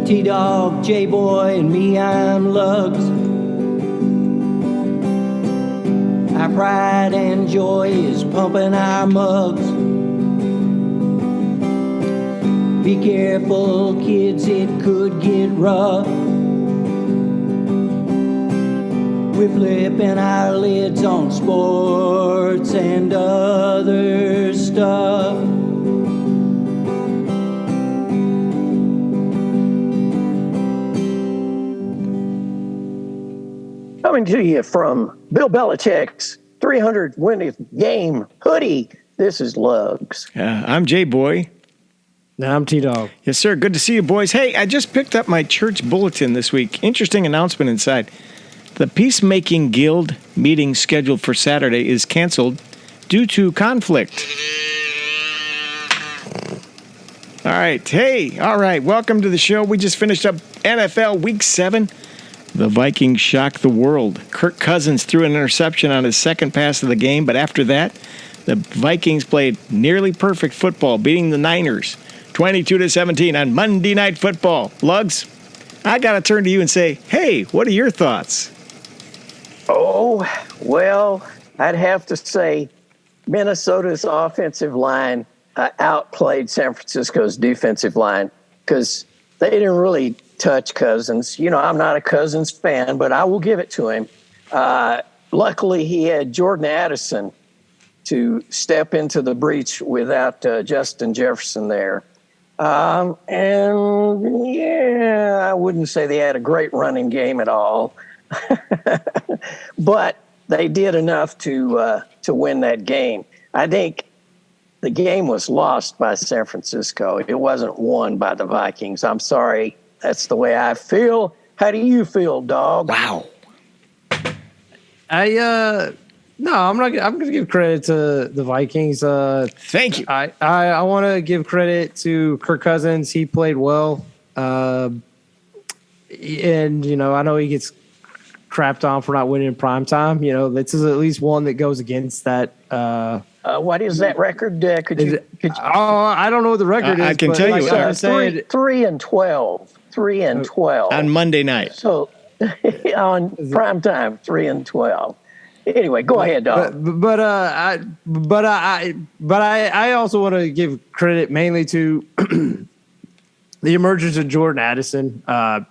T-Dog, J-Boy, and me, I'm Lugs. Our pride and joy is pumping our mugs. Be careful, kids, it could get rough. We're flipping our lids on sports and other stuff. Coming to you from Bill Belichick's 300th game hoodie, this is Lugs. I'm J-Boy. Now I'm T-Dog. Yes, sir. Good to see you, boys. Hey, I just picked up my church bulletin this week. Interesting announcement inside. The Peacemaking Guild meeting scheduled for Saturday is canceled due to conflict. All right. Hey, all right. Welcome to the show. We just finished up NFL Week 7. The Vikings shocked the world. Kirk Cousins threw an interception on his second pass of the game, but after that, the Vikings played nearly perfect football, beating the Niners 22-17 on Monday Night Football. Lugs, I got to turn to you and say, hey, what are your thoughts? Oh, well, I'd have to say Minnesota's offensive line outplayed San Francisco's defensive line because they didn't really touch Cousins. You know, I'm not a Cousins fan, but I will give it to him. Luckily, he had Jordan Addison to step into the breach without Justin Jefferson there. And, yeah, I wouldn't say they had a great running game at all. But they did enough to win that game. I think the game was lost by San Francisco. It wasn't won by the Vikings. I'm sorry. That's the way I feel. How do you feel, dog? Wow. No, I'm not. I'm going to give credit to the Vikings. Thank you. I want to give credit to Kirk Cousins. He played well. And, you know, I know he gets crapped on for not winning in prime time. You know, this is at least one that goes against that. What is that record? Could you? I don't know what the record is. I can tell you. 3-12. 3-12 on Monday night. So on prime time, 3-12. Anyway, go ahead, dog. But I also want to give credit mainly to the emergence of Jordan Addison.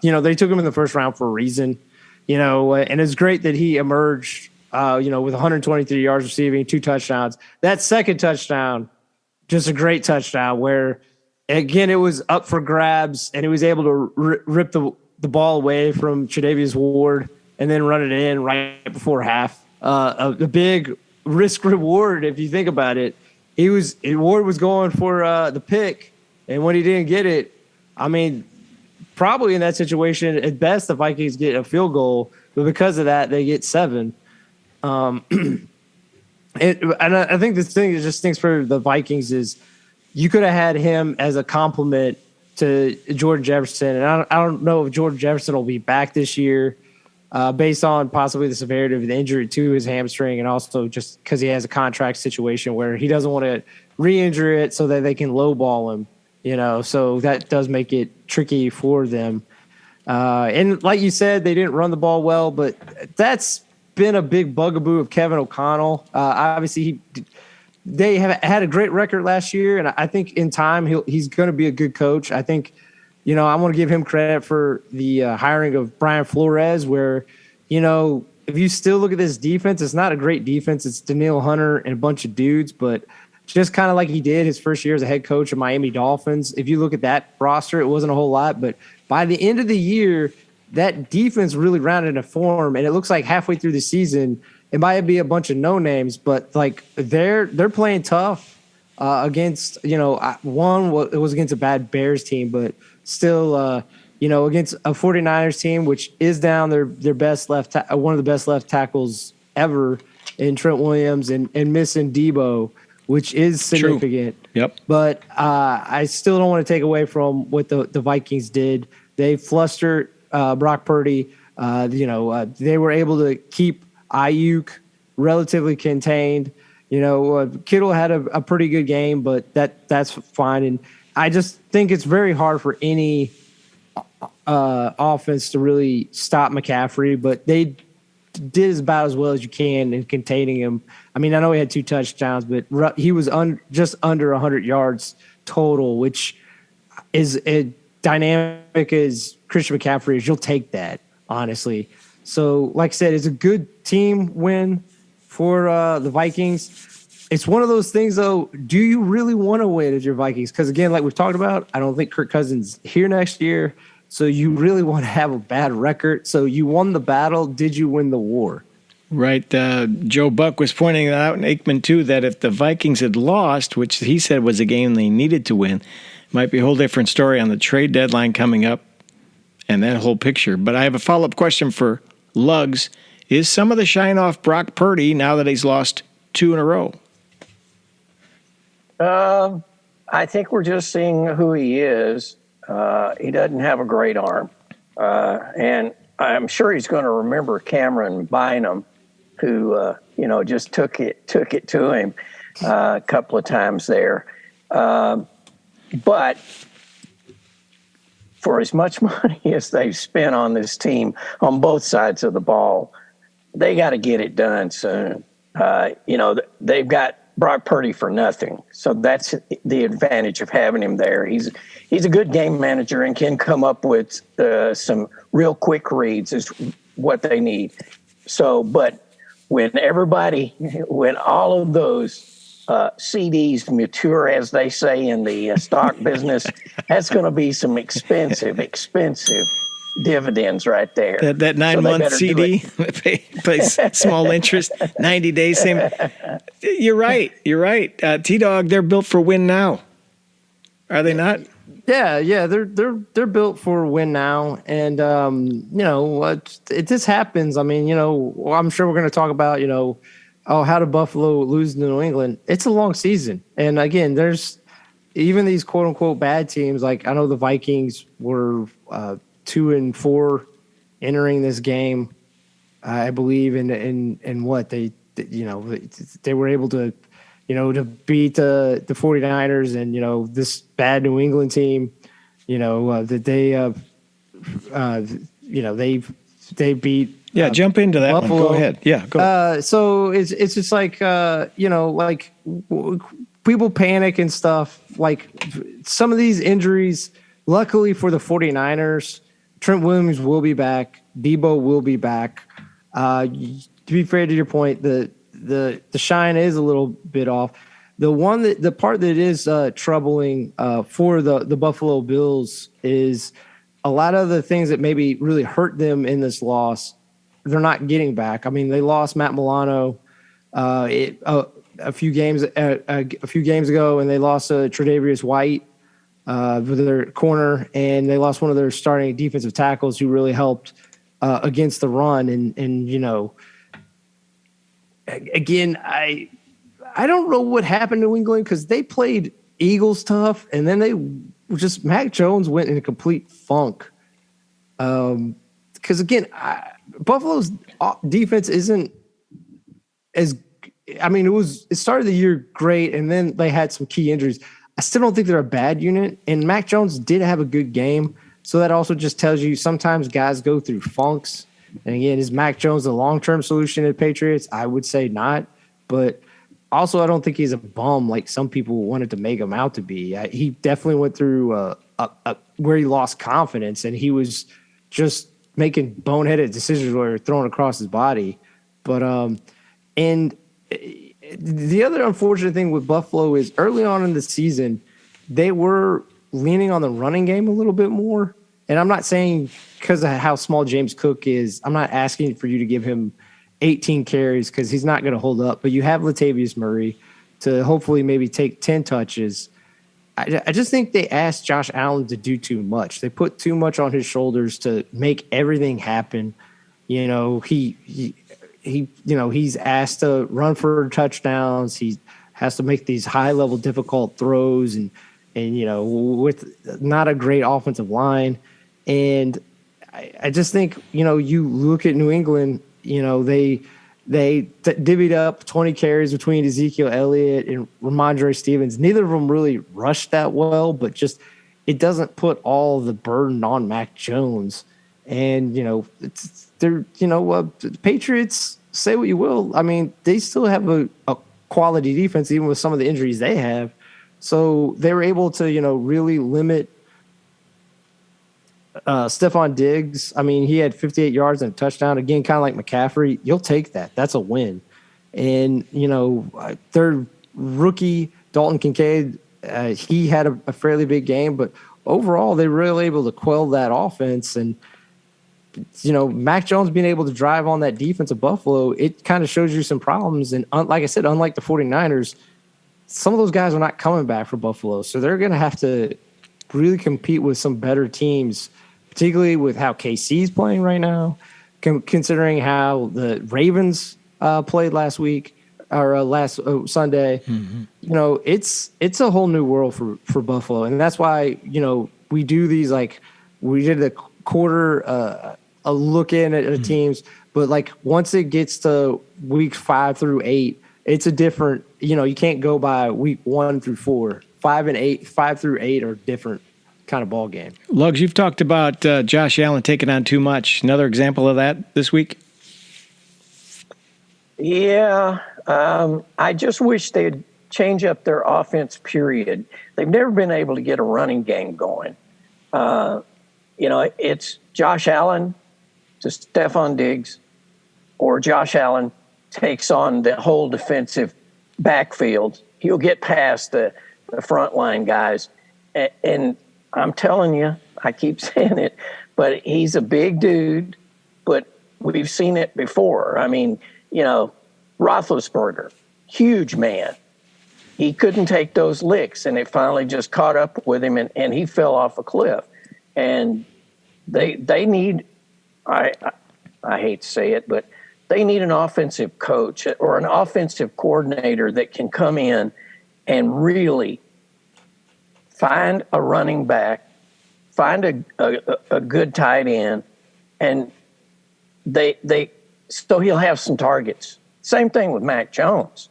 You know, they took him in the first round for a reason. You know, and it's great that he emerged. You know, with 123 yards receiving, 2 touchdowns. That second touchdown, just a great touchdown where, again, it was up for grabs, and he was able to rip the ball away from Tre'Davious Ward and then run it in right before half. A big risk reward, if you think about it. Ward was going for the pick, and when he didn't get it, I mean, probably in that situation, at best, the Vikings get a field goal, but because of that, they get 7. And I think the thing that just stinks for the Vikings is you could have had him as a compliment to Jordan Jefferson. And I don't know if Jordan Jefferson will be back this year based on possibly the severity of the injury to his hamstring and also just because he has a contract situation where he doesn't want to re-injure it so that they can lowball him, you know. So that does make it tricky for them. And like you said, they didn't run the ball well, but that's been a big bugaboo of Kevin O'Connell. Obviously, they have had a great record last year, and I think in time he's going to be a good coach. I think, you know, I want to give him credit for the hiring of Brian Flores, where, you know, if you still look at this defense, it's not a great defense. It's Danielle Hunter and a bunch of dudes, but just kind of like he did his first year as a head coach of Miami Dolphins. If you look at that roster, it wasn't a whole lot, but by the end of the year, that defense really rounded into form, and it looks like halfway through the season, it might be a bunch of no names, but like they're playing tough against, you know, it was against a bad Bears team, but still, you know, against a 49ers team, which is down their best one of the best left tackles ever in Trent Williams and missing Debo, which is significant. True. Yep. But I still don't want to take away from what the Vikings did. They flustered Brock Purdy. You know, they were able to keep Ayuk relatively contained. You know, Kittle had a pretty good game, but that's fine. And I just think it's very hard for any offense to really stop McCaffrey, but they did about as well as you can in containing him. I mean, I know he had 2 touchdowns, but he was just under 100 yards total, which is a dynamic as Christian McCaffrey is. You'll take that, honestly. So, like I said, it's a good team win for the Vikings. It's one of those things, though. Do you really want to win as your Vikings? Because, again, like we've talked about, I don't think Kirk Cousins here next year. So you really want to have a bad record. So you won the battle. Did you win the war? Right. Joe Buck was pointing that out, and Aikman too, that if the Vikings had lost, which he said was a game they needed to win, it might be a whole different story on the trade deadline coming up and that whole picture. But I have a follow-up question for Lugs. Is some of the shine off Brock Purdy now that he's lost 2 in a row? I think we're just seeing who he is. He doesn't have a great arm. And I'm sure he's going to remember Cameron Bynum, who, just took it to him a couple of times there. But for as much money as they've spent on this team on both sides of the ball, they got to get it done soon. They've got Brock Purdy for nothing. So that's the advantage of having him there. He's a good game manager and can come up with some real quick reads is what they need. So, but when all of those CDs mature, as they say in the stock business, that's going to be some expensive dividends right there. That 9-month CD pays small interest, 90 days. Same. You're right. T-Dog, they're built for win now. Are they not? Yeah, they're built for win now, and it just happens. I mean, I'm sure we're going to talk about how did Buffalo lose to New England? It's a long season, and again, there's even these quote unquote bad teams. Like I know the Vikings were 2-4 entering this game, I believe, in what they were able to. To beat the 49ers and, this bad New England team, that they beat. Yeah, jump into that Buffalo. one. Go ahead. Yeah, go. So it's just like, like people panic and stuff. Like some of these injuries, luckily for the 49ers, Trent Williams will be back. Debo will be back. To be fair to your point, the shine is a little bit off. The part that is troubling for the Buffalo Bills is a lot of the things that maybe really hurt them in this loss. They're not getting back. I mean, they lost Matt Milano a few games ago, and they lost Tre'Davious White with their corner, and they lost one of their starting defensive tackles who really helped against the run. And again, I don't know what happened to New England because they played Eagles tough, and then Mac Jones went in a complete funk. Because again, Buffalo's defense isn't as. I mean, it started the year great, and then they had some key injuries. I still don't think they're a bad unit, and Mac Jones did have a good game. So that also just tells you sometimes guys go through funks. And again, is Mac Jones the long-term solution to the Patriots? I would say not. But also, I don't think he's a bum like some people wanted to make him out to be. He definitely went through where he lost confidence, and he was just making boneheaded decisions where he was throwing across his body. But and the other unfortunate thing with Buffalo is early on in the season, they were leaning on the running game a little bit more. And I'm not saying because of how small James Cook is, I'm not asking for you to give him 18 carries because he's not going to hold up. But you have Latavius Murray to hopefully maybe take 10 touches. I just think they asked Josh Allen to do too much. They put too much on his shoulders to make everything happen. He's asked to run for touchdowns. He has to make these high-level difficult throws and with not a great offensive line. And I just think, you look at New England, they divvied up 20 carries between Ezekiel Elliott and Ramondre Stevens. Neither of them really rushed that well, but just it doesn't put all the burden on Mac Jones. And, the Patriots, say what you will. I mean, they still have a quality defense, even with some of the injuries they have. So they were able to, really limit Stephon Diggs. I mean, he had 58 yards and a touchdown. Again, kind of like McCaffrey. You'll take that. That's a win. And, their rookie, Dalton Kincaid, he had a fairly big game. But overall, they were really able to quell that offense. And, Mac Jones being able to drive on that defense of Buffalo, it kind of shows you some problems. And like I said, unlike the 49ers, some of those guys are not coming back for Buffalo. So they're going to have to really compete with some better teams, particularly with how KC's playing right now, considering how the Ravens played last week or last Sunday. Mm-hmm. It's a whole new world for Buffalo. And that's why, we do these, like we did the quarter a look in at the teams, but like once it gets to weeks 5 through 8, it's a different, you can't go by week 1 through 4. 5 through 8 are different kind of ball game. Lugs, you've talked about Josh Allen taking on too much. Another example of that this week? Yeah. I just wish they'd change up their offense, period. They've never been able to get a running game going. It's Josh Allen to Stephon Diggs, or Josh Allen takes on the whole defensive backfield. He'll get past the frontline guys. And I'm telling you, I keep saying it, but he's a big dude, but we've seen it before. I mean, Roethlisberger, huge man. He couldn't take those licks, and it finally just caught up with him, and he fell off a cliff. And they need, I hate to say it, but they need an offensive coach or an offensive coordinator that can come in and really find a running back, find a good tight end, and so he'll have some targets. Same thing with Mac Jones.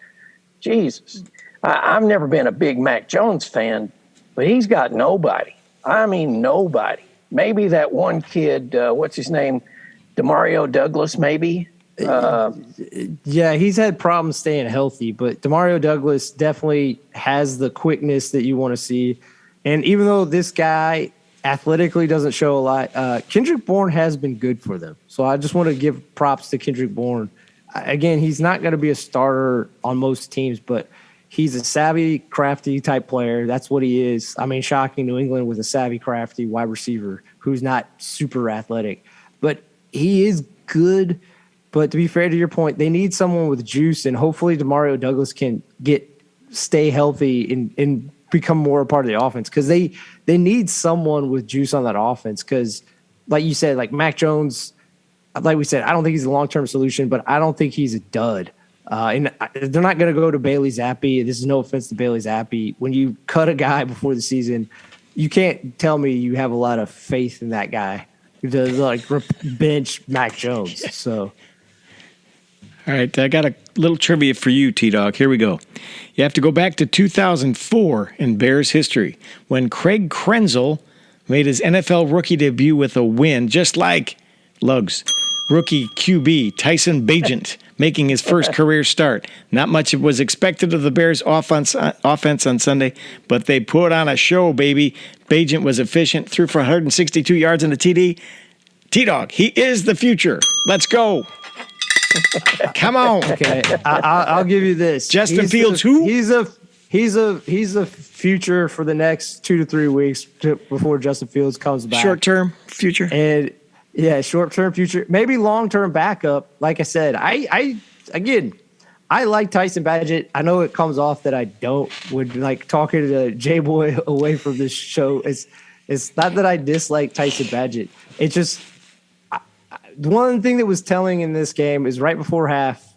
Jesus, I've never been a big Mac Jones fan, but he's got nobody. I mean, nobody. Maybe that one kid, what's his name? Demario Douglas, maybe? Yeah, he's had problems staying healthy, but Demario Douglas definitely has the quickness that you want to see. And even though this guy athletically doesn't show a lot, Kendrick Bourne has been good for them. So I just want to give props to Kendrick Bourne. Again, he's not going to be a starter on most teams, but he's a savvy, crafty type player. That's what he is. I mean, shocking New England with a savvy, crafty wide receiver who's not super athletic. But he is good. But to be fair to your point, they need someone with juice, and hopefully Demario Douglas can stay healthy and become more a part of the offense, because they need someone with juice on that offense. Because, like you said, like Mac Jones, like we said, I don't think he's a long-term solution, but I don't think he's a dud. And they're not going to go to Bailey Zappi. This is no offense to Bailey Zappi. When you cut a guy before the season, you can't tell me you have a lot of faith in that guy to like bench Mac Jones. So. All right, I got a little trivia for you, T-Dog. Here we go. You have to go back to 2004 in Bears history when Craig Krenzel made his NFL rookie debut with a win, just like Lugs, rookie QB Tyson Bagent making his first career start. Not much was expected of the Bears' offense on Sunday, but they put on a show, baby. Bagent was efficient, threw for 162 yards and a TD. T-Dog, he is the future. Let's go. Come on. Okay, I'll give you this. Justin Fields, who? He's a future for the next 2 to 3 weeks before Justin Fields comes back. Short-term future. And yeah, short-term future, maybe long-term backup. Like I said, I like Tyson Bagent. I know it comes off that I would like talking to J-Boy away from this show. It's not that I dislike Tyson Bagent. It's just. One thing that was telling in this game is right before half,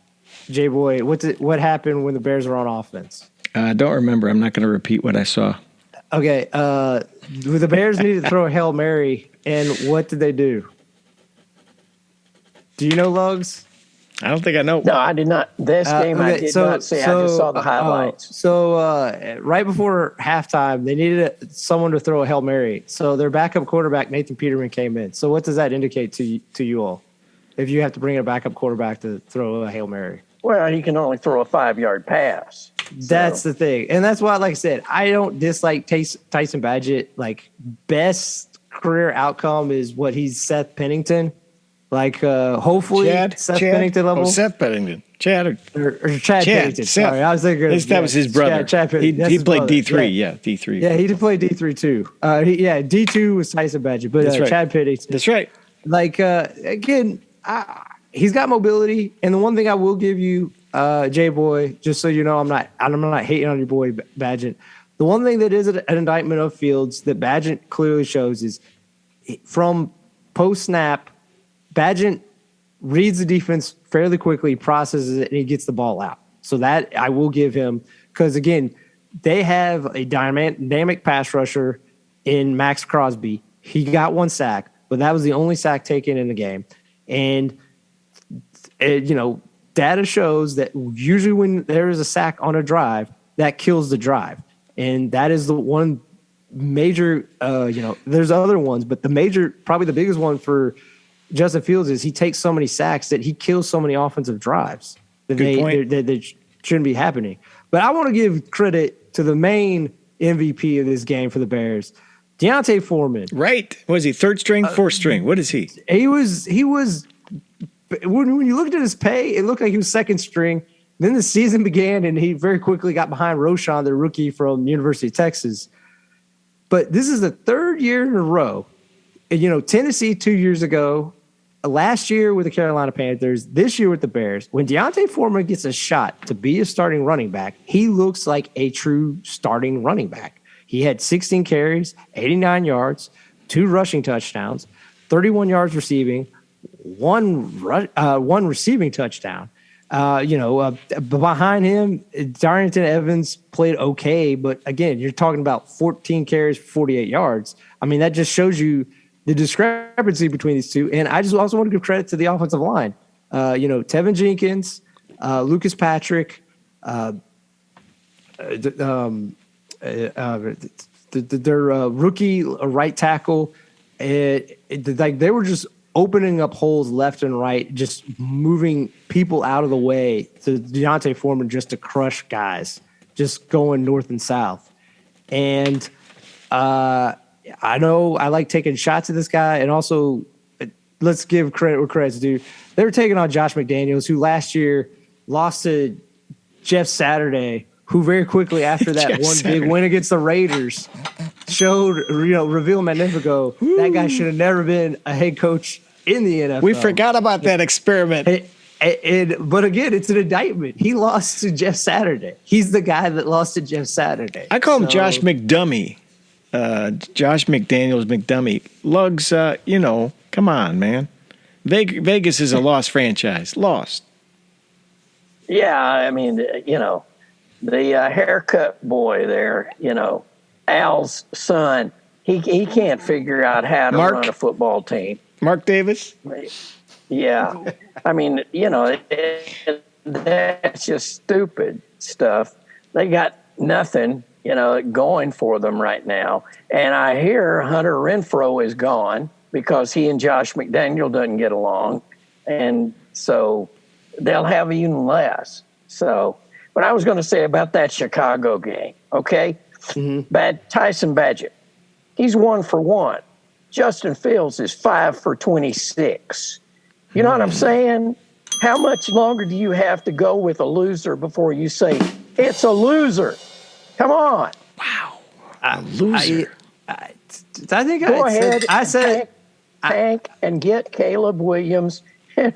J-Boy, what happened when the Bears were on offense? I don't remember. I'm not going to repeat what I saw. Okay. The Bears needed to throw a Hail Mary, and what did they do? Do you know, Lugs? I don't think I know. No, I did not. This game I did not see. I just saw the highlights. Right before halftime, they needed someone to throw a Hail Mary. So their backup quarterback, Nathan Peterman, came in. So what does that indicate to you all? If you have to bring a backup quarterback to throw a Hail Mary? Well, he can only throw a 5-yard pass. That's the thing. And that's why, like I said, I don't dislike Tyson Bagent. Like, best career outcome is what he's Seth Pennington. Like, hopefully, Seth Pennington level. Oh, Seth Pennington. Chad or Chad Pennington. Seth. Sorry, I was thinking. That was his brother. Chad Pennington. He played D3. Yeah, D3. Yeah, he did play D3 too. D2 was Tyson Bagent, but That's right. Chad Pennington. That's right. Like, again, he's got mobility. And the one thing I will give you, J-Boy, just so you know, I'm not hating on your boy Bagent. The one thing that is an indictment of Fields that Bagent clearly shows is from post-snap, Bagent reads the defense fairly quickly, processes it, and he gets the ball out. So that I will give him because, again, they have a dynamic pass rusher in Max Crosby. He got 1 sack, but that was the only sack taken in the game. And, data shows that usually when there is a sack on a drive, that kills the drive. And that is the one major, there's other ones, but probably the biggest one for Justin Fields is he takes so many sacks that he kills so many offensive drives that that shouldn't be happening. But I want to give credit to the main MVP of this game for the Bears, Deontay Foreman. Right. Was he third string, fourth string? What is he? He was when you looked at his pay, it looked like he was second string. Then the season began, and he very quickly got behind Roschon, the rookie from University of Texas. But this is the third year in a row. And, Tennessee 2 years ago, last year with the Carolina Panthers, this year with the Bears. When Deontay Foreman gets a shot to be a starting running back, he looks like a true starting running back. He had 16 carries, 89 yards, 2 rushing touchdowns, 31 yards receiving, one receiving touchdown. Behind him, Darrington Evans played okay, but again, you're talking about 14 carries, 48 yards. I mean, that just shows you the discrepancy between these two. And I just also want to give credit to the offensive line. Tevin Jenkins, Lucas Patrick, their rookie right tackle. They were just opening up holes left and right, just moving people out of the way to Deontay Foreman just to crush guys, just going north and south. And I know I like taking shots at this guy, and also let's give credit where credit's due. They were taking on Josh McDaniels, who last year lost to Jeff Saturday, who very quickly after that big win against the Raiders showed, reveal magnifico. That guy should have never been a head coach in the NFL. We forgot about that experiment. But again, it's an indictment. He lost to Jeff Saturday. He's the guy that lost to Jeff Saturday. I call him Josh McDummy. Josh McDaniels McDummy. Lugs, come on, man. Vegas is a lost franchise. Lost. Yeah, I mean, the haircut boy there, Al's son, he can't figure out how to run a football team. Mark Davis? Yeah. I mean, that's just stupid stuff. They got nothing, going for them right now. And I hear Hunter Renfrow is gone because he and Josh McDaniel doesn't get along. And so they'll have even less. So what I was going to say about that Chicago game, okay? Tyson Bagent, he's 1 for 1. Justin Fields is 5 for 26. You know what I'm saying? How much longer do you have to go with a loser before you say it's a loser? Come on. Wow. A loser. I think Go ahead. I said tank and get Caleb Williams and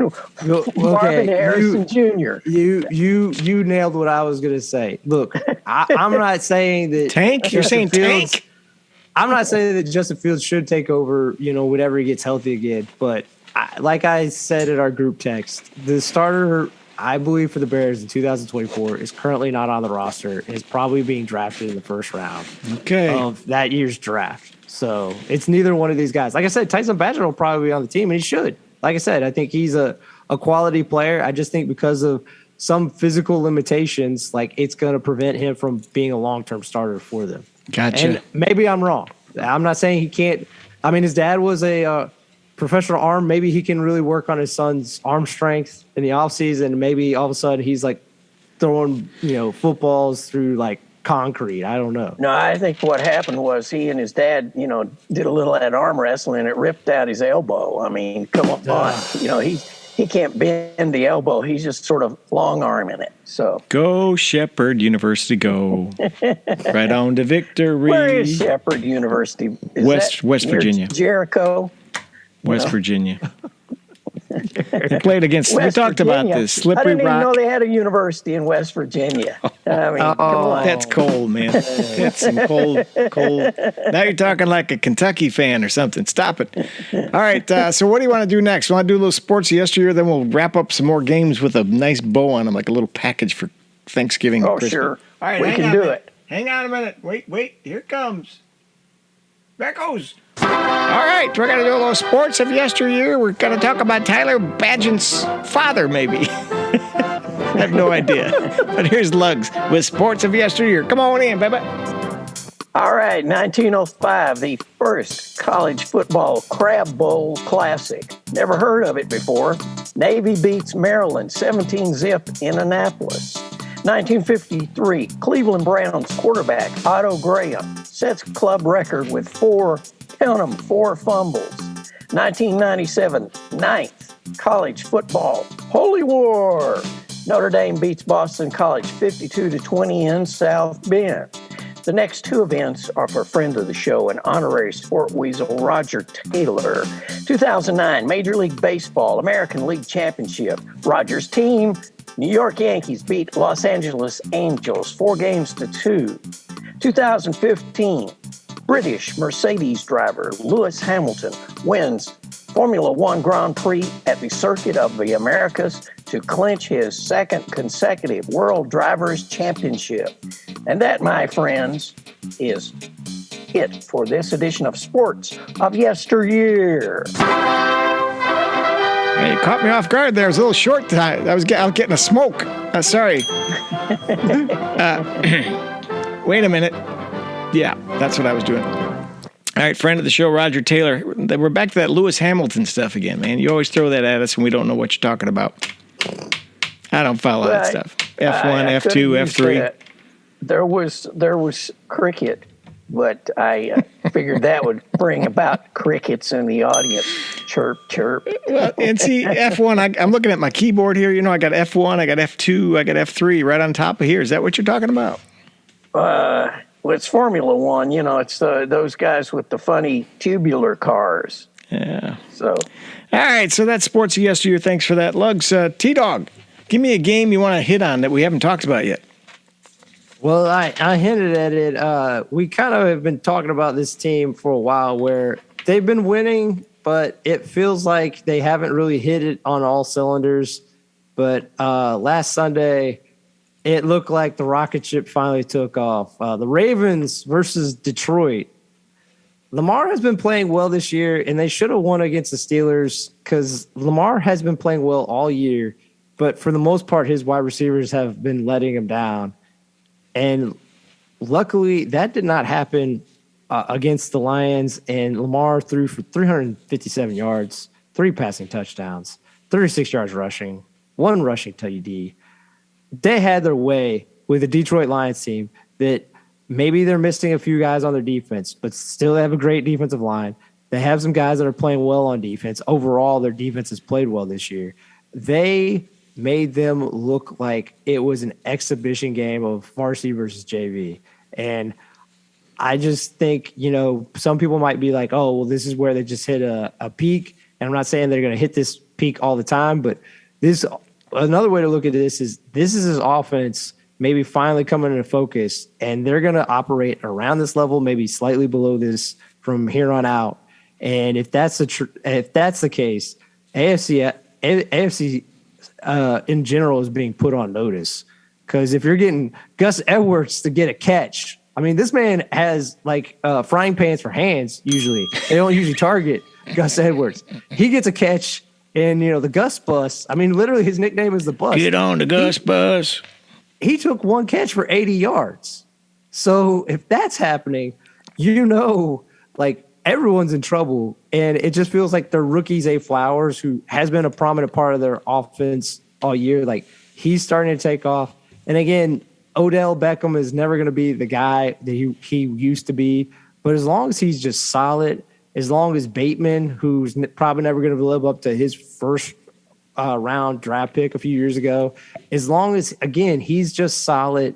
Marvin Harrison Jr. You nailed what I was going to say. Look, I'm not saying that Tank. You're saying Fields, tank. I'm not saying that Justin Fields should take over. Whenever he gets healthy again. But like I said in our group text, the starter I believe for the Bears in 2024 is currently not on the roster and is probably being drafted in the first round of that year's draft. So it's neither one of these guys. Like I said, Tyson Bagent will probably be on the team, and he should. Like I said, I think he's a a quality player. I just think because of some physical limitations, like it's going to prevent him from being a long-term starter for them. Gotcha. And maybe I'm wrong. I'm not saying he can't. I mean, his dad was a professional arm. Maybe he can really work on his son's arm strength in the offseason. Maybe all of a sudden he's like throwing, footballs through like concrete. I don't know. No, I think what happened was he and his dad, did a little of that arm wrestling and it ripped out his elbow. I mean, come on. He can't bend the elbow. He's just sort of long arming it. So go Shepherd University, go right on to victory. Where is Shepherd University? West Virginia. Jericho. West Virginia. They played against. West we talked Virginia. about this. Slippery I didn't Rock. even know they had a university in West Virginia. I mean, come on. That's cold, man. That's some cold. Now you're talking like a Kentucky fan or something. Stop it. All right. So what do you want to do next? Want to do a little sports yesteryear? Then we'll wrap up some more games with a nice bow on them, like a little package for Thanksgiving. Oh, or Christmas. sure. All right, we can do it. Hang on a minute. Wait. Here it comes. There it goes. All right, we're going to do a little sports of yesteryear. We're going to talk about Tyler Bagent's father, maybe. I have no idea. But here's Lugs with sports of yesteryear. Come on in, baby. All right, 1905, the first college football Crab Bowl Classic. Never heard of it before. Navy beats Maryland 17-zip in Annapolis. 1953, Cleveland Browns quarterback Otto Graham sets club record with four fumbles. 1997, ninth college football Holy War. Notre Dame beats Boston College 52-20 in South Bend. The next two events are for friend of the show and honorary sport weasel Roger Taylor. 2009 Major League Baseball American League Championship. Roger's team, New York Yankees, beat Los Angeles Angels 4-2. 2015 British Mercedes driver Lewis Hamilton wins Formula One Grand Prix at the Circuit of the Americas to clinch his second consecutive World Drivers' Championship. And that, my friends, is it for this edition of Sports of Yesteryear. Hey, you caught me off guard there. It was a little short time. I was getting a smoke. Sorry. Wait a minute. Yeah, that's what I was doing. All right, friend of the show, Roger Taylor. We're back to that Lewis Hamilton stuff again, man. You always throw that at us and we don't know what you're talking about. I don't follow that stuff. F1, F2, F3. There was cricket, but I figured that would bring about crickets in the audience. Chirp, chirp. Well, and see, F1, I'm looking at my keyboard here. I got F1, I got F2, I got F3 right on top of here. Is that what you're talking about? Well, it's Formula One. It's those guys with the funny tubular cars. Yeah. So. All right, so that's sports of yesteryear. Thanks for that, Lugs. T-Dog, give me a game you want to hit on that we haven't talked about yet. Well, I hinted at it. We kind of have been talking about this team for a while where they've been winning, but it feels like they haven't really hit it on all cylinders. But last Sunday, it looked like the rocket ship finally took off. The Ravens versus Detroit. Lamar has been playing well this year, and they should have won against the Steelers because Lamar has been playing well all year. But for the most part, his wide receivers have been letting him down. And luckily, that did not happen against the Lions. And Lamar threw for 357 yards, 3 passing touchdowns, 36 yards rushing, 1 rushing TD. They had their way with the Detroit Lions team that maybe they're missing a few guys on their defense, but still they have a great defensive line. They have some guys that are playing well on defense. Overall, their defense has played well this year. They made them look like it was an exhibition game of varsity versus JV. And I just think, some people might be like, oh, well, this is where they just hit a peak. And I'm not saying they're going to hit this peak all the time, but another way to look at this is his offense maybe finally coming into focus, and they're going to operate around this level, maybe slightly below this from here on out. And if that's the case, AFC in general is being put on notice, because if you're getting Gus Edwards to get a catch, I mean, this man has like frying pans for hands. Usually, they don't usually target Gus Edwards. He gets a catch And, the Gus Bus, I mean, literally his nickname is the Bus. Get on the Gus Bus. He took one catch for 80 yards. So if that's happening, like everyone's in trouble. And it just feels like the rookie Zay Flowers, who has been a prominent part of their offense all year, like he's starting to take off. And again, Odell Beckham is never going to be the guy that he used to be. But as long as he's just solid, as long as Bateman, who's probably never going to live up to his first round draft pick a few years ago, as long as, again, he's just solid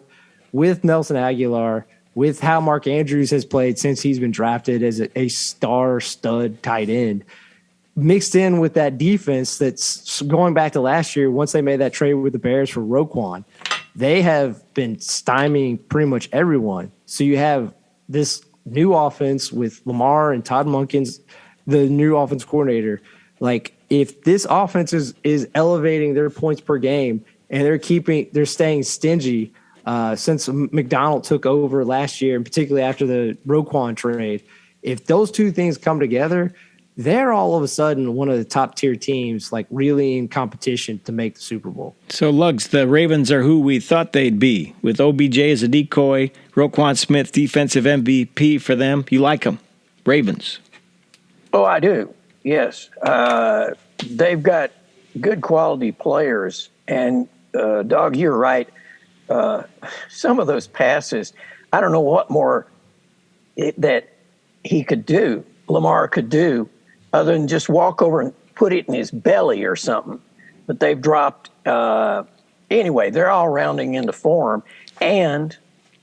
with Nelson Aguilar, with how Mark Andrews has played since he's been drafted as a star stud tight end, mixed in with that defense that's going back to last year, once they made that trade with the Bears for Roquan, they have been stymieing pretty much everyone. So you have this new offense with Lamar and Todd Munkins, the new offense coordinator. Like, if this offense is elevating their points per game and they're staying stingy since McDonald took over last year, and particularly after the Roquan trade, if those two things come together, they're all of a sudden one of the top tier teams, like really in competition to make the Super Bowl. So, Lugs, the Ravens are who we thought they'd be, with OBJ as a decoy, Roquan Smith, defensive MVP for them. You like them, Ravens? Oh, I do. Yes. They've got good quality players. And, Dog, you're right. Some of those passes, I don't know what more that he could do, Lamar could do, other than just walk over and put it in his belly or something. But they've dropped anyway, they're all rounding into form, and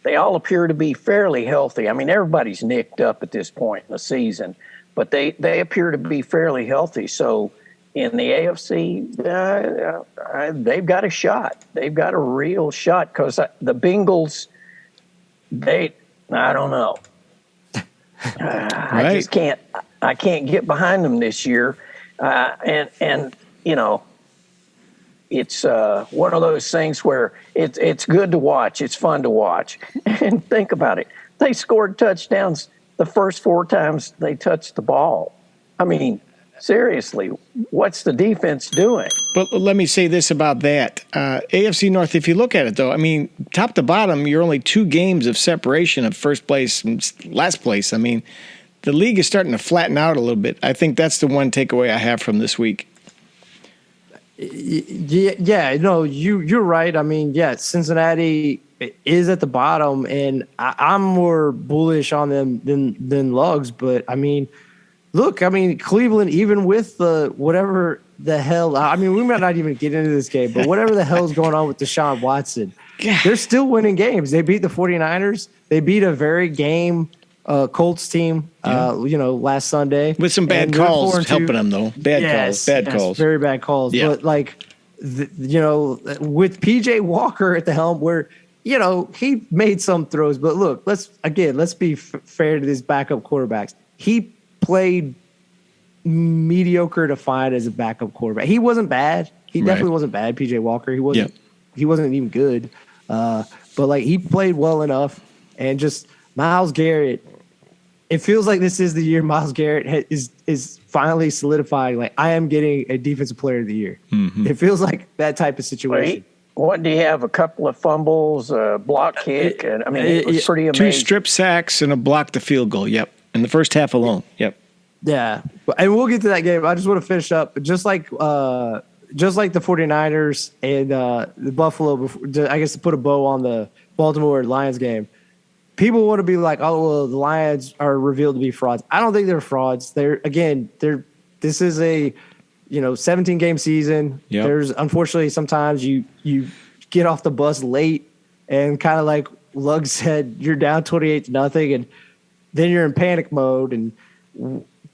they all appear to be fairly healthy. I mean, everybody's nicked up at this point in the season, but they appear to be fairly healthy. So in the AFC, they've got a shot. They've got a real shot, because the Bengals, I don't know. I just can't. I can't get behind them this year, and it's one of those things where it's good to watch. It's fun to watch, and think about it. They scored touchdowns the first 4 times they touched the ball. I mean, seriously, what's the defense doing? But let me say this about that. AFC North, if you look at it, though, I mean, top to bottom, you're only 2 games of separation of first place and last place. I mean, the league is starting to flatten out a little bit. I think that's the one takeaway I have from this week. Yeah, no, you're right. I mean, yeah, Cincinnati is at the bottom, and I'm more bullish on them than Lugs. But I mean, look, I mean, Cleveland, even with the whatever the hell, I mean, we might not even get into this game, but whatever the hell is going on with Deshaun Watson, they're still winning games. They beat the 49ers. They beat a very game Colts team, last Sunday. With some bad calls helping them, though. Bad calls. Very bad calls. Yeah. But, like, with P.J. Walker at the helm, where, he made some throws. But, look, let's be fair to these backup quarterbacks. He played mediocre to fine as a backup quarterback. He wasn't bad. He definitely wasn't bad, P.J. Walker. He wasn't even good. But, like, he played well enough. And just Myles Garrett, it feels like this is the year Myles Garrett is finally solidifying. Like, I am getting a defensive player of the year. Mm-hmm. It feels like that type of situation. What do you have? A couple of fumbles, a block kick, and I mean, it was pretty amazing. 2 strip sacks and a block to field goal. Yep, in the first half alone. Yep. Yeah, and we'll get to that game. I just want to finish up, just like the 49ers and the Buffalo. I guess to put a bow on the Baltimore Lions game. People want to be like, oh, well, the Lions are revealed to be frauds. I don't think they're frauds. This is a 17-game season. Yep. There's unfortunately sometimes you get off the bus late and kind of like Lug said, you're down 28-0, and then you're in panic mode. And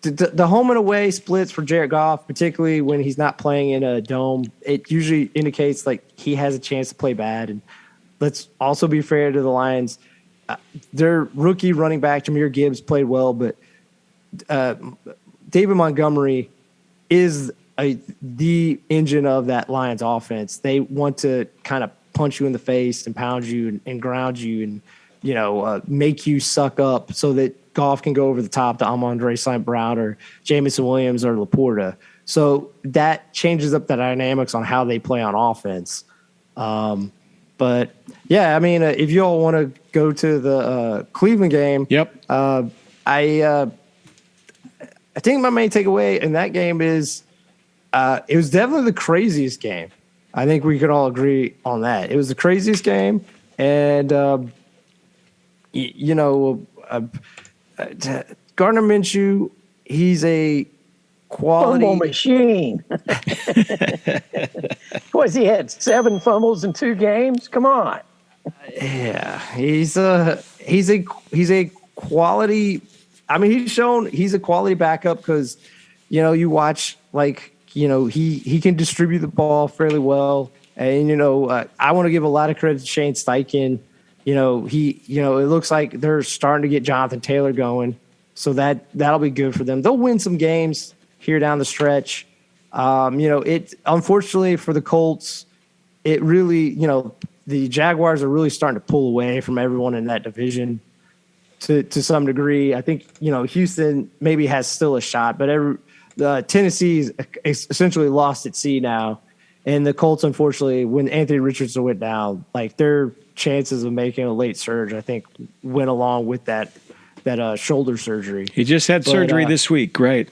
the home and away splits for Jared Goff, particularly when he's not playing in a dome, it usually indicates like he has a chance to play bad. And let's also be fair to the Lions. Their rookie running back, Jahmyr Gibbs, played well, but David Montgomery is the engine of that Lions offense. They want to kind of punch you in the face and pound you and ground you and, make you suck up so that Goff can go over the top to Amon-Ra St. Brown or Jamison Williams or Laporta. So that changes up the dynamics on how they play on offense. But yeah, I mean, if you all want to go to the Cleveland game, Yep. I think my main takeaway in that game is it was definitely the craziest game. I think we could all agree on that. It was the craziest game, and Gardner Minshew, he's a quality Fumble machine. Was he had 7 fumbles in 2 games? Come on. Yeah, he's a quality. I mean, he's a quality backup because you watch he can distribute the ball fairly well, and I want to give a lot of credit to Shane Steichen. It looks like they're starting to get Jonathan Taylor going, so that'll be good for them. They'll win some games here down the stretch. It unfortunately for the Colts, it really the Jaguars are really starting to pull away from everyone in that division to some degree. I think Houston maybe has still a shot, but Tennessee's essentially lost at sea now, and the Colts, unfortunately, when Anthony Richardson went down, their chances of making a late surge, I think, went along with that shoulder surgery. He just had surgery this week, right?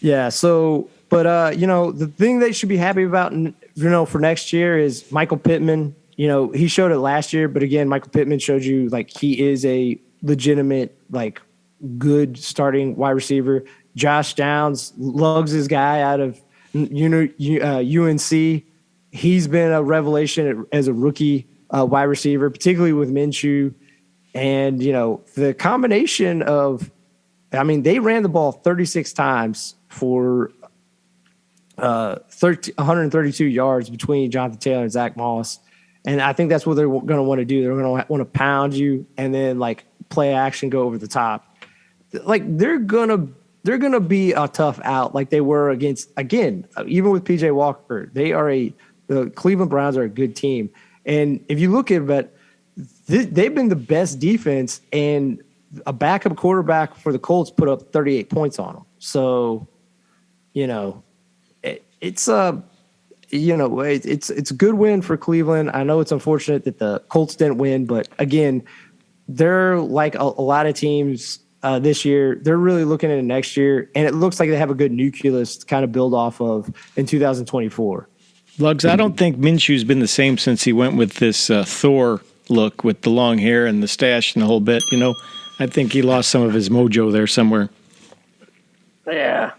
Yeah. So, but the thing they should be happy about, for next year is Michael Pittman. He showed it last year, but again, Michael Pittman showed you he is a legitimate good starting wide receiver. Josh Downs lugs his guy out of UNC. He's been a revelation as a rookie wide receiver, particularly with Minshew. And, the combination of, they ran the ball 36 times for 132 yards between Jonathan Taylor and Zach Moss. And I think that's what they're going to want to do. They're going to want to pound you and then play action, go over the top. They're going to be a tough out like they were against, again, even with PJ Walker. The Cleveland Browns are a good team. And if you look at it, they've been the best defense, and a backup quarterback for the Colts put up 38 points on them. So, it's a good win for Cleveland. I know it's unfortunate that the Colts didn't win, but again, they're like a lot of teams this year. They're really looking into next year, and it looks like they have a good nucleus to kind of build off of in 2024. Lugs, I don't think Minshew's been the same since he went with this Thor look with the long hair and the stash and the whole bit. I think he lost some of his mojo there somewhere. Yeah.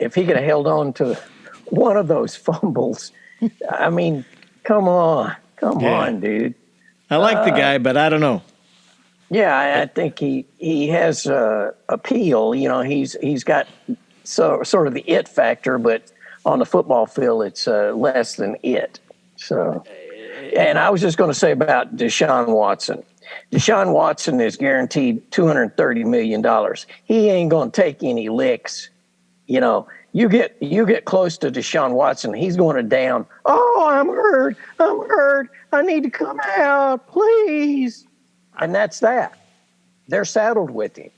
If he could have held on to one of those fumbles, come on, dude. I like the guy, but I don't know. Yeah, I think he has appeal. He's got sort of the it factor, but on the football field, it's less than it. So, and I was just going to say about Deshaun Watson. Deshaun Watson is guaranteed $230 million. He ain't going to take any licks. You get close to Deshaun Watson, he's going to down. Oh, I'm hurt. I need to come out, please. And that's that. They're saddled with him.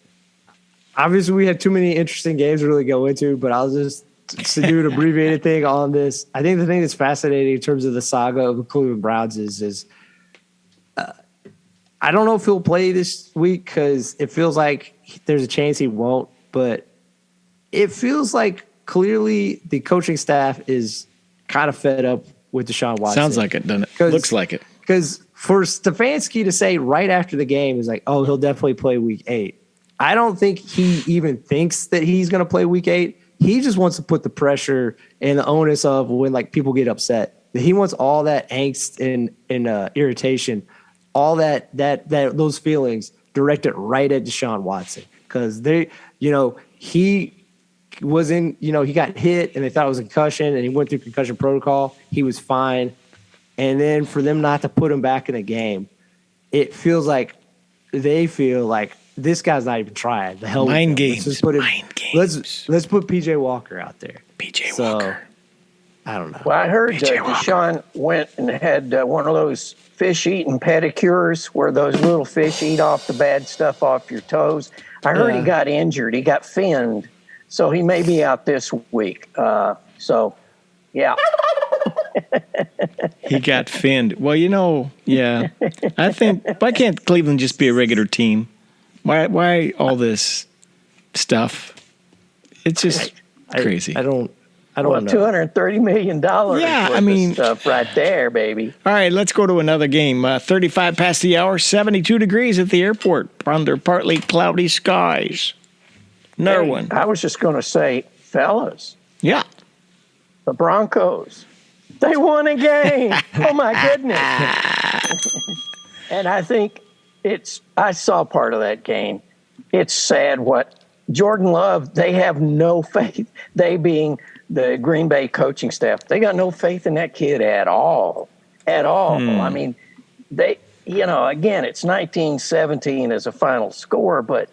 Obviously, we had too many interesting games to really go into, but I'll just to do an abbreviated thing on this. I think the thing that's fascinating in terms of the saga of the Cleveland Browns is I don't know if he'll play this week because it feels like there's a chance he won't, but it feels like clearly the coaching staff is kind of fed up with Deshaun Watson. Sounds like it, doesn't it? Looks like it. Because for Stefanski to say right after the game is he'll definitely play week 8. I don't think he even thinks that he's going to play week 8. He just wants to put the pressure and the onus of when people get upset. He wants all that angst and irritation, all that those feelings directed right at Deshaun Watson because he was in he got hit and they thought it was a concussion and he went through concussion protocol. He was fine, and then for them not to put him back in the game, it feels like they feel like this guy's not even trying. The hell, mind games. Let's put PJ Walker out there. PJ Walker. I don't know. Well, I heard Deshaun went and had one of those fish-eating pedicures where those little fish eat off the bad stuff off your toes. I heard he got injured. He got finned So he may be out this week. Yeah. He got finned. Well, yeah. I think, why can't Cleveland just be a regular team? Why all this stuff? It's just crazy. I don't Well, know. $230 million Yeah, worth of stuff right there, baby. All right, let's go to another game. 35 past the hour, 72 degrees at the airport under partly cloudy skies. Another one. I was just going to say, fellas, Yeah. the Broncos, they won a game. Oh, my goodness. And I think I saw part of that game. It's sad what Jordan Love, they have no faith. They being the Green Bay coaching staff, they got no faith in that kid at all. At all. I mean, again, it's 19-17 as a final score, but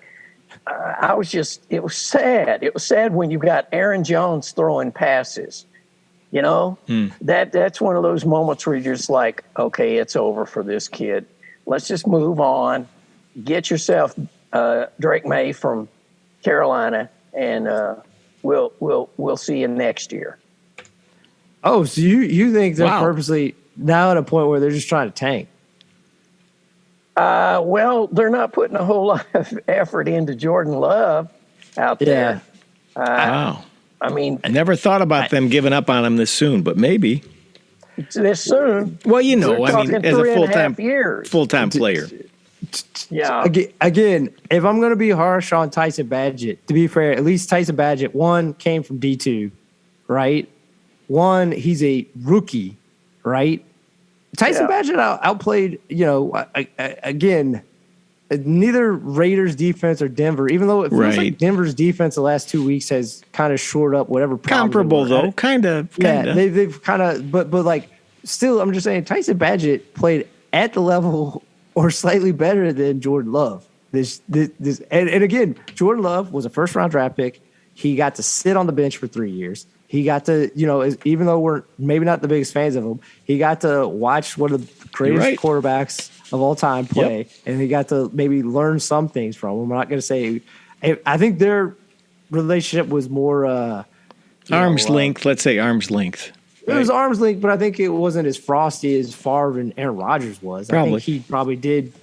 it was sad. It was sad when you got Aaron Jones throwing passes. That's one of those moments where you're just like, okay, it's over for this kid. Let's just move on. Get yourself Drake May from Carolina, and we'll see you next year. Oh, so you think they're purposely now at a point where they're just trying to tank? Well, they're not putting a whole lot of effort into Jordan Love out there. Wow. I mean, I never thought about them giving up on him this soon, but maybe. This soon. Well, as a full-time player. Yeah. Again, if I'm going to be harsh on Tyson Bagent, to be fair, at least Tyson Bagent, one, came from D2, right? One, he's a rookie, right? Tyson Bagent outplayed, again, neither Raiders defense or Denver, even though it feels like Denver's defense the last 2 weeks has kind of shored up whatever problems. Comparable, though. Kind of. Yeah, they've kind of, but like, still, I'm just saying, Tyson Bagent played at the level or slightly better than Jordan Love. And again, Jordan Love was a first-round draft pick. He got to sit on the bench for 3 years. He got to, even though we're maybe not the biggest fans of him, he got to watch one of the greatest quarterbacks of all time play, and he got to maybe learn some things from him. I'm not going to say – I think their relationship was more arm's length. Let's say arm's length. It was arm's length, but I think it wasn't as frosty as Favre and Aaron Rodgers was. I think he probably did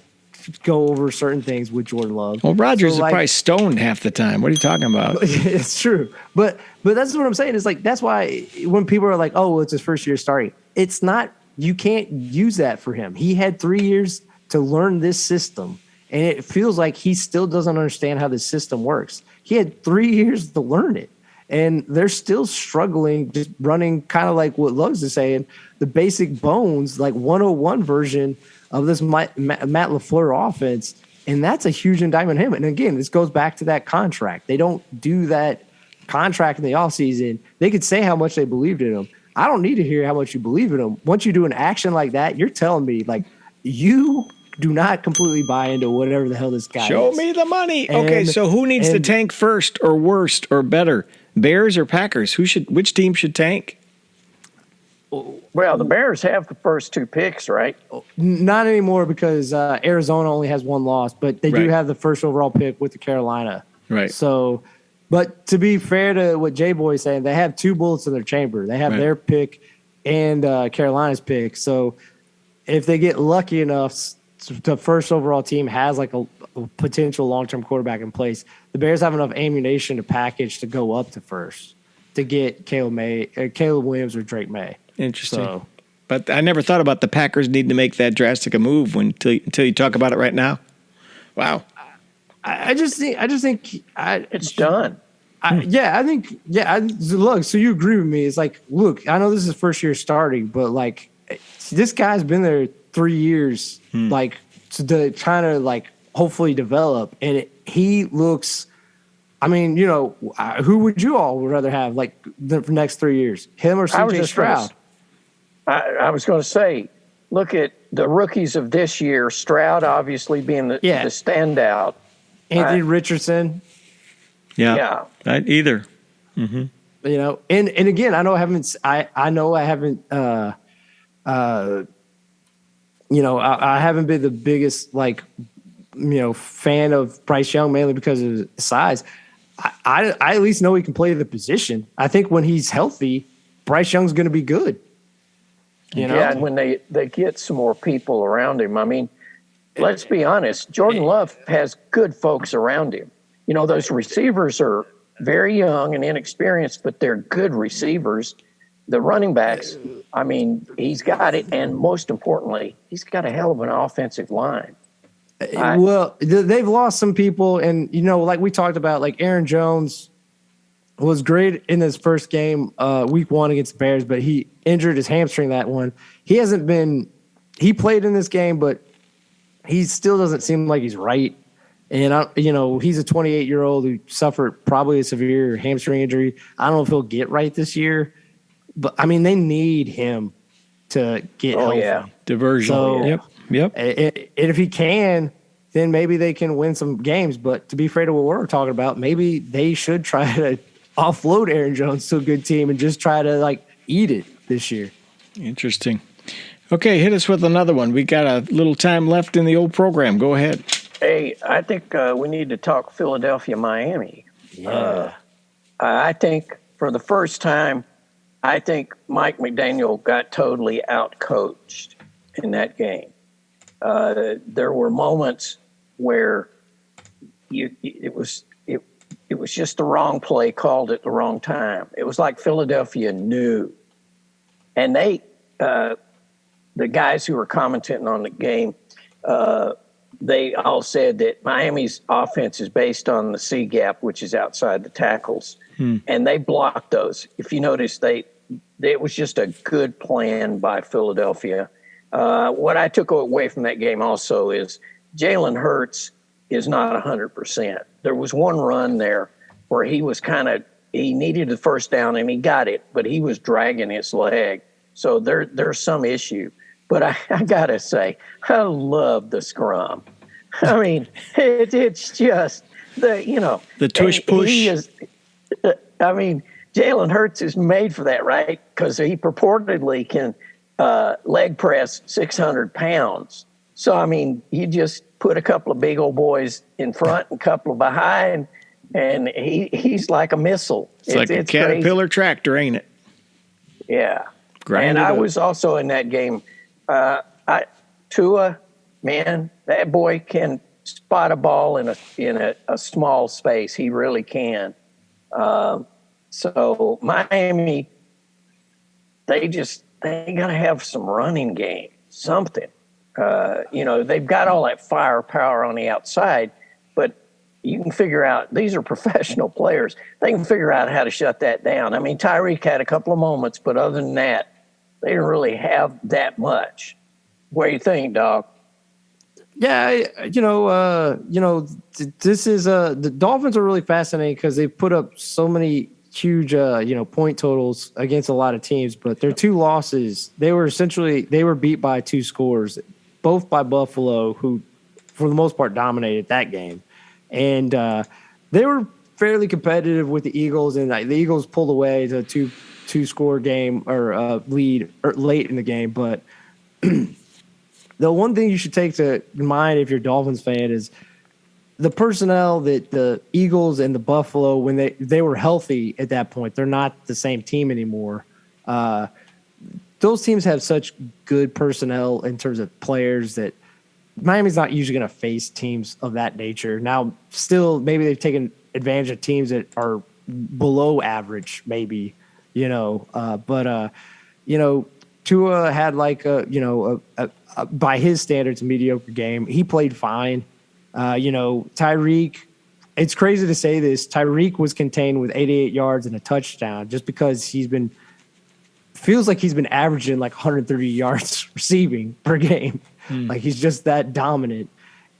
go over certain things with Jordan Love. Well, Rodgers is probably stoned half the time. What are you talking about? It's true. But that's what I'm saying. Is like, that's why when people are like, oh, it's his first year starting, it's not, you can't use that for him. He had 3 years to learn this system, and it feels like he still doesn't understand how this system works. He had 3 years to learn it. And they're still struggling, just running kind of like what Lugs is saying, the basic bones, like 101 version of this Matt LaFleur offense. And that's a huge indictment on him. And again, this goes back to that contract. They don't do that contract in the offseason. They could say how much they believed in him. I don't need to hear how much you believe in him. Once you do an action like that, you're telling me, like, you do not completely buy into whatever the hell this guy is. Show me the money. Okay, so who needs to tank first or worst or better? Bears or Packers? Which team should tank? Well, the Bears have the first 2 picks, right? Not anymore because Arizona only has 1 loss, but they do have the first overall pick with the Carolina. Right. So, but to be fair to what J-Boy is saying, they have 2 bullets in their chamber. They have their pick and Carolina's pick. So if they get lucky enough, the first overall team has like a potential long-term quarterback in place. The Bears have enough ammunition to package to go up to first to get Caleb Williams or Drake May. Interesting. So, but I never thought about the Packers needing to make that drastic a move until you talk about it right now. Wow. I just think it's done. Look, so you agree with me. It's like, look, I know this is first year starting, but like this guy's been there 3 years, like to trying to like hopefully develop, and he looks. I mean, who would you all rather have like the next 3 years, him or CJ Stroud? I was going to say, look at the rookies of this year. Stroud obviously being the standout. Anthony Richardson. Yeah. Either. Mm-hmm. And again, I know I haven't. I haven't been the biggest fan of Bryce Young, mainly because of his size. I at least know he can play the position. I think when he's healthy, Bryce Young's going to be good. You know? Yeah, and when they get some more people around him, I mean, let's be honest, Jordan Love has good folks around him. You know, those receivers are very young and inexperienced, but they're good receivers. The running backs, I mean, he's got it, and most importantly, he's got a hell of an offensive line. Well, they've lost some people, and you know, like we talked about, like Aaron Jones was great in his first game, week 1 against the Bears, but he injured his hamstring that one. He hasn't been. He played in this game, but he still doesn't seem like he's right. And you know, he's a 28-year-old who suffered probably a severe hamstring injury. I don't know if he'll get right this year, but I mean, they need him to get healthy. Yeah, diversion. So, Yep. And if he can, then maybe they can win some games. But to be fair to what we're talking about, maybe they should try to offload Aaron Jones to a good team and just try to like eat it this year. Interesting. Okay, hit us with another one. We got a little time left in the old program. Go ahead. Hey, I think we need to talk Philadelphia, Miami. Yeah. I think for the first time, I think Mike McDaniel got totally outcoached in that game. There were moments where it was just the wrong play called at the wrong time. It was like Philadelphia knew, and the guys who were commentating on the game, they all said that Miami's offense is based on the C gap, which is outside the tackles, and they blocked those. If you notice, it was just a good plan by Philadelphia. What I took away from that game also is Jalen Hurts is not 100%. There was one run there where he needed the first down and he got it, but he was dragging his leg. So there's some issue. But I got to say, I love the scrum. I mean, it's just the tush push. Jalen Hurts is made for that, right? Because he purportedly can leg press 600 pounds. So, I mean, you just put a couple of big old boys in front and a couple of behind, and he's like a missile. It's like a Caterpillar crazy. tractor, ain't it? Yeah. Grind and it I up. was also in that game. Tua, man, that boy can spot a ball in a small space. He really can. So Miami, they got to have some running game, something. They've got all that firepower on the outside, but you can figure out, these are professional players. They can figure out how to shut that down. I mean, Tyreek had a couple of moments, but other than that, they didn't really have that much. What do you think, Doc? Yeah, this is the Dolphins are really fascinating because they put up so many huge point totals against a lot of teams, but their two losses, they were beat by 2 scores, both by Buffalo, who for the most part dominated that game. And they were fairly competitive with the Eagles, and the Eagles pulled away to a two-score game or lead late in the game. But the one thing you should take to mind if you're a Dolphins fan is the personnel that the Eagles and the Buffalo, when they were healthy at that point, they're not the same team anymore. Those teams have such good personnel in terms of players that Miami's not usually going to face teams of that nature. Now, still, maybe they've taken advantage of teams that are below average, maybe, but Tua had like by his standards, a mediocre game. He played fine. Tyreek, it's crazy to say this. Tyreek was contained with 88 yards and a touchdown just because feels like he's been averaging like 130 yards receiving per game. Like he's just that dominant.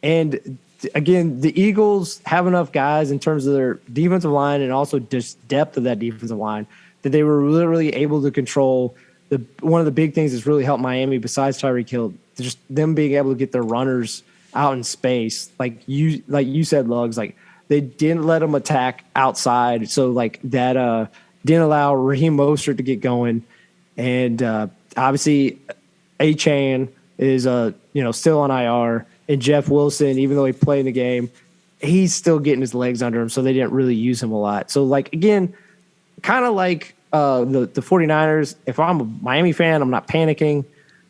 And again, the Eagles have enough guys in terms of their defensive line and also just depth of that defensive line that they were literally able to control one of the big things that's really helped Miami besides Tyreek Hill, just them being able to get their runners out in space. Like you said, Lugs, like they didn't let them attack outside. So like that didn't allow Raheem Mostert to get going. And obviously A-Chain is still on IR, and Jeff Wilson, even though he played in the game, he's still getting his legs under him, so they didn't really use him a lot. So, like, again, kind of like the 49ers, if I'm a Miami fan, I'm not panicking.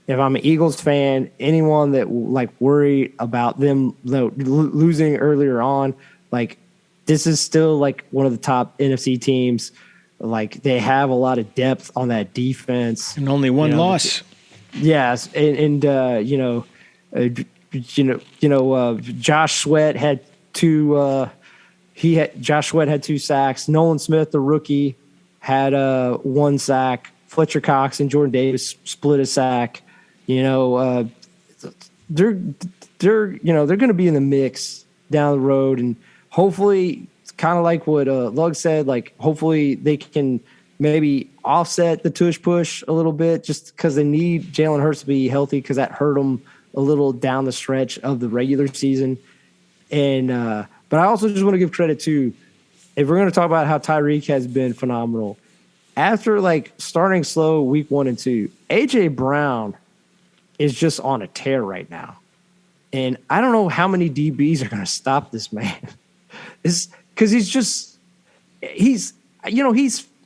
If I'm an Eagles fan, anyone that like worried about them losing earlier on, like this is still like one of the top NFC teams. Like they have a lot of depth on that defense, and only one loss. Yes, and Josh Sweat had two. Josh Sweat had 2 sacks. Nolan Smith, the rookie, had 1 sack. Fletcher Cox and Jordan Davis split a sack. They're going to be in the mix down the road, and hopefully, it's kind of like what Lug said. Like, hopefully, they can maybe offset the tush push a little bit, just because they need Jalen Hurts to be healthy, because that hurt them a little down the stretch of the regular season. And but I also just want to give credit to, if we're going to talk about how Tyreek has been phenomenal, after like starting slow week 1 and 2, AJ Brown is just on a tear right now. And I don't know how many DBs are going to stop this man. It's because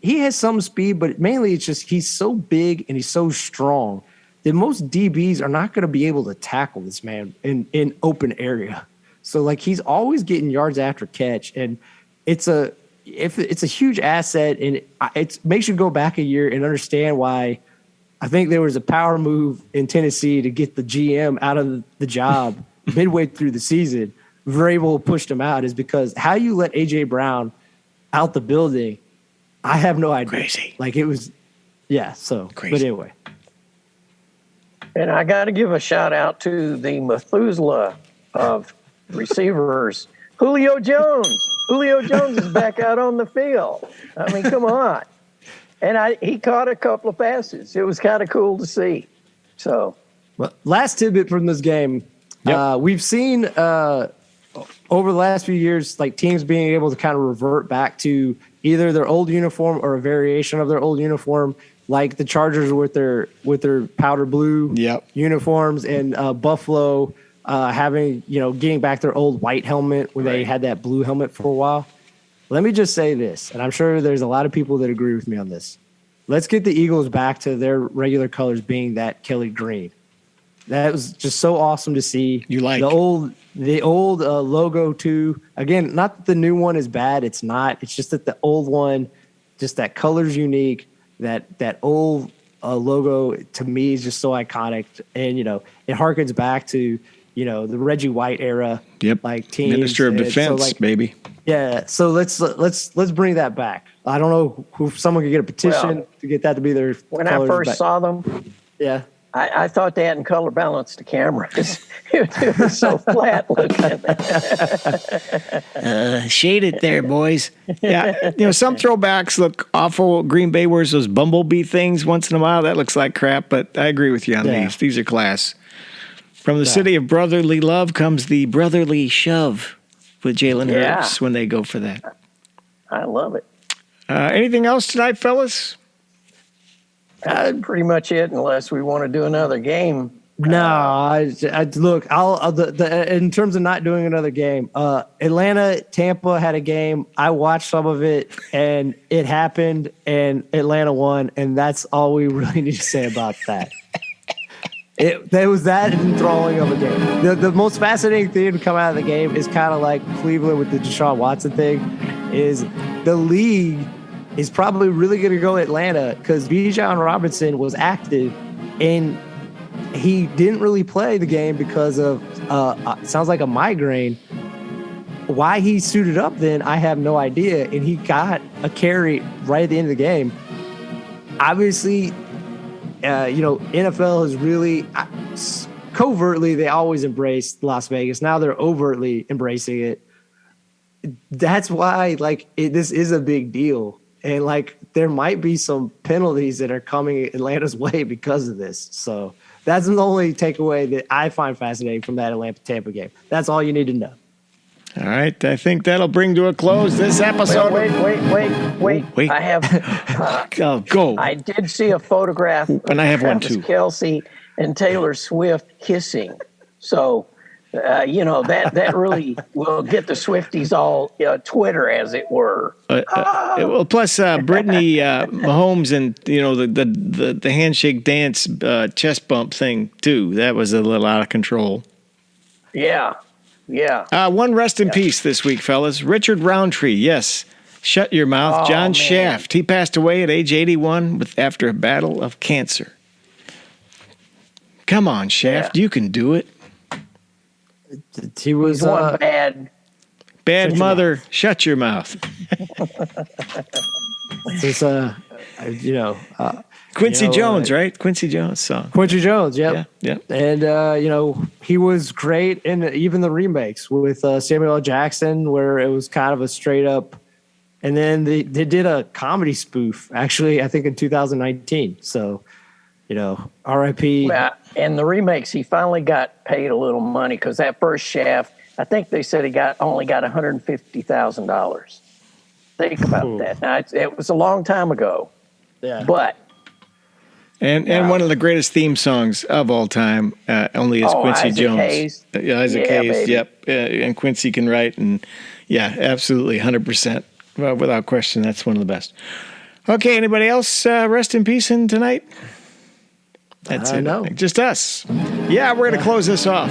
he has some speed, but mainly it's just he's so big and he's so strong that most DBs are not going to be able to tackle this man in open area. So like he's always getting yards after catch, and it's a huge asset, and it makes you go back a year and understand why. I think there was a power move in Tennessee to get the GM out of the job midway through the season. Vrabel pushed him out, is because how you let AJ Brown out the building, I have no idea. Crazy. Like it was, yeah. So, crazy. But anyway. And I got to give a shout out to the Methuselah of receivers, Julio Jones. Julio Jones is back out on the field. I mean, come on. And he caught a couple of passes. It was kind of cool to see. So, well, last tidbit from this game, we've seen over the last few years, like teams being able to kind of revert back to either their old uniform or a variation of their old uniform, like the Chargers with their powder blue uniforms, and Buffalo having getting back their old white helmet when they had that blue helmet for a while. Let me just say this, and I'm sure there's a lot of people that agree with me on this. Let's get the Eagles back to their regular colors being that Kelly green. That was just so awesome to see. You like the old logo too. Again, not that the new one is bad. It's not. It's just that the old one, just that color's unique. That old logo to me is just so iconic, and it harkens back to the Reggie White era. Yep. Like teams. Minister of Defense, baby. Yeah, so let's bring that back. I don't know if someone could get a petition to get that to be their. When I first saw them, I thought they hadn't color balanced the cameras. It was so flat looking. Shade it there, boys. Yeah, some throwbacks look awful. Green Bay wears those bumblebee things once in a while. That looks like crap, but I agree with you on these. These are class. From the city of brotherly love comes the brotherly shove with Jalen Hurts when they go for that. I love it. Anything else tonight, fellas? Pretty much it, unless we want to do another game. No, look. In terms of not doing another game, Atlanta, Tampa had a game. I watched some of it, and it happened, and Atlanta won, and that's all we really need to say about that. There was that enthralling of a game. The most fascinating thing to come out of the game is kind of like Cleveland with the Deshaun Watson thing, is the league is probably really going to go Atlanta because Bijan Robinson was active and he didn't really play the game because of sounds like a migraine. Why he suited up then, I have no idea. And he got a carry right at the end of the game. Obviously, NFL has really covertly, they always embraced Las Vegas. Now they're overtly embracing it. That's why, this is a big deal. And, there might be some penalties that are coming Atlanta's way because of this. So that's the only takeaway that I find fascinating from that Atlanta-Tampa game. That's all you need to know. All right. I think that'll bring to a close this episode. Wait. I have. Go. I did see a photograph and I have Travis one too. Kelce and Taylor Swift kissing. So That really will get the Swifties all Twitter, as it were. Well, plus Brittany Mahomes and the handshake dance chest bump thing too. That was a little out of control. Yeah. One rest in peace this week, fellas. Richard Roundtree. Yes. Shut your mouth. Oh, John man. Shaft. He passed away at age 81 after a battle of cancer. Come on, Shaft. Yeah. You can do it. He was One bad. Bad mother. Shut your mouth. It's Quincy Jones, right? Quincy Jones song. Quincy Jones, yep. Yeah. And he was great in even the remakes with Samuel L. Jackson, where it was kind of a straight up. And then they did a comedy spoof, actually, I think in 2019. So, R.I.P. Well, and the remakes, he finally got paid a little money because that first Shaft, I think they said he only got $150,000. Think about that. Now, it was a long time ago, but. And one of the greatest theme songs of all time, only is Quincy Isaac Jones. Hayes. Isaac Hayes, baby. yep. And Quincy can write, and absolutely, 100%. Well, without question, that's one of the best. Okay, anybody else rest in peace in tonight? That's it. No. Just us. Yeah, we're going to close this off.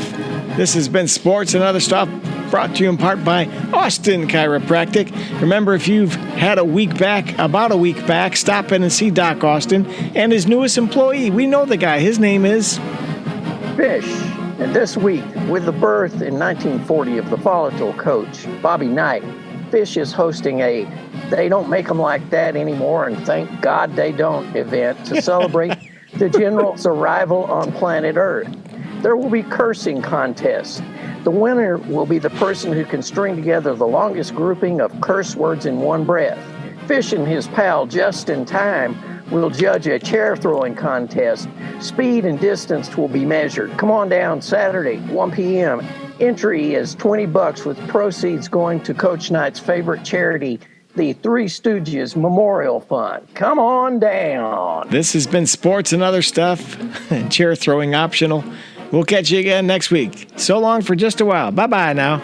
This has been Sports and Other Stuff, brought to you in part by Austin Chiropractic. Remember, if you've had about a week back, stop in and see Doc Austin and his newest employee. We know the guy. His name is Fish. And this week, with the birth in 1940 of the volatile coach, Bobby Knight, Fish is hosting a They Don't Make Them Like That Anymore, and thank God they don't event to celebrate the general's arrival on planet Earth. There will be cursing contests. The winner will be the person who can string together the longest grouping of curse words in one breath. Fish and his pal Justin Time will judge a chair throwing contest. Speed and distance will be measured. Come on down Saturday, 1 p.m. Entry is $20 with proceeds going to Coach Knight's favorite charity, the Three Stooges Memorial Fund. Come on down. This has been Sports and Other Stuff, chair throwing optional. We'll catch you again next week. So long for just a while. Bye-bye now.